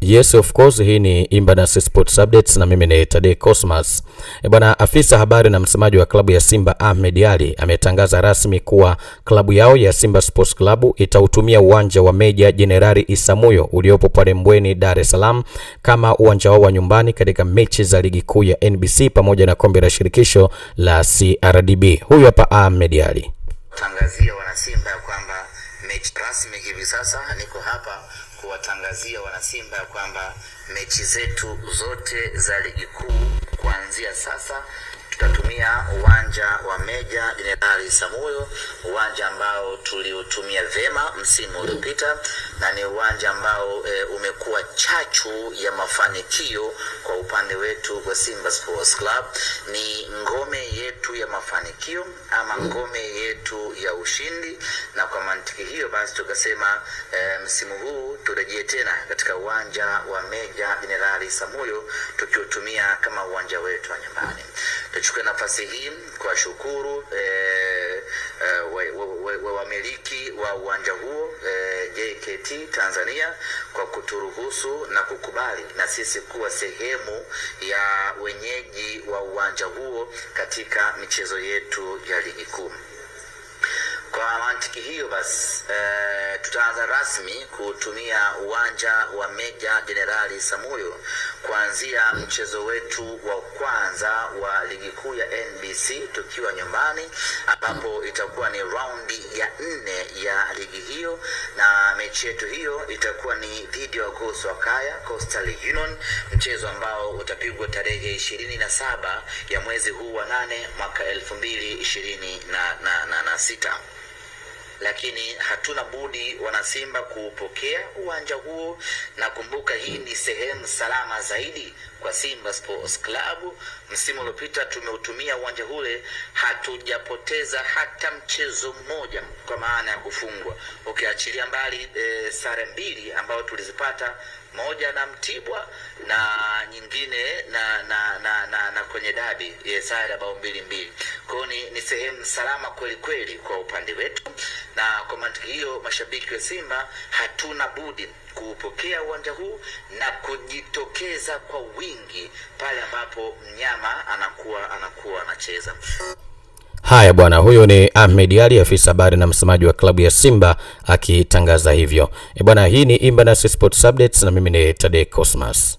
Yes, of course, hii ni Imbanas Sports Updates na mimi ni Tade Cosmas. Bwana, afisa habari na msemaji wa klabu ya Simba Ahmed Ally ametangaza rasmi kuwa klabu yao ya Simba Sports Club itautumia uwanja wa Meja Jenerali Isamuhyo uliopo pale Mbweni, Dar es Salaam kama uwanja wao wa nyumbani katika mechi za ligi kuu ya NBC pamoja na kombe la shirikisho la CRDB. Huyu hapa Ahmed Ally. Tangazia wana Simba kwamba mechi rasmi hivi sasa niko hapa kuwatangazia wana Simba kwamba mechi zetu zote za ligi kuu kuanzia sasa tutatumia uwanja wa Meja Jenerali Isamuhyo, uwanja ambao tuliutumia vema msimu uliopita na ni uwanja ambao umekuwa chachu ya mafanikio kwa upande wetu kwa Simba Sports Club. Ni ngome yetu ya mafanikio ama ngome yetu ya ushindi, na kwa mantiki hiyo basi tukasema msimu huu turejee tena katika uwanja wa Meja Jenerali Isamuhyo tukiutumia kama uwanja wetu wa nyumbani. Tuchukue nafasi hii kwa shukuru wamiliki wa uwanja huo JKT Tanzania kwa kuturuhusu na kukubali na sisi kuwa sehemu ya wenyeji wa uwanja huo katika michezo yetu ya ligi kuu. Kwa mantiki hiyo basi tutaanza rasmi kutumia uwanja wa Meja Jenerali Isamuhyo kuanzia mchezo wetu wa kwanza wa ligi kuu ya NBC tukiwa nyumbani, ambapo itakuwa ni raundi ya 4 ya ligi hiyo, na mechi yetu hiyo itakuwa ni dhidi ya Coastal Union, mchezo ambao utapigwa tarehe 27 ya mwezi huu wa 8 mwaka 2026. Lakini hatuna budi wana Simba kuupokea uwanja huo, na kumbuka hii ni sehemu salama zaidi kwa Simba Sports Club. Msimu uliopita tumeutumia uwanja ule, hatujapoteza hata mchezo mmoja kwa maana ya kufungwa, ukiachilia mbali sare 2 ambao tulizipata, moja na Mtibwa na nyingine na kwenye dabi sare bao 2-2. Kwa ni sehemu salama kweli kweli kwa upande wetu, na kwa mantiki hiyo mashabiki wa Simba hatuna budi kuupokea uwanja huu na kujitokeza kwa wingi pale ambapo mnyama anakuwa anacheza. Haya bwana, huyo ni Ahmed Ally, afisa habari na msemaji wa klabu ya Simba akitangaza hivyo. Bwana, hii ni Imbanas Sports Updates na mimi ni Tade Cosmas.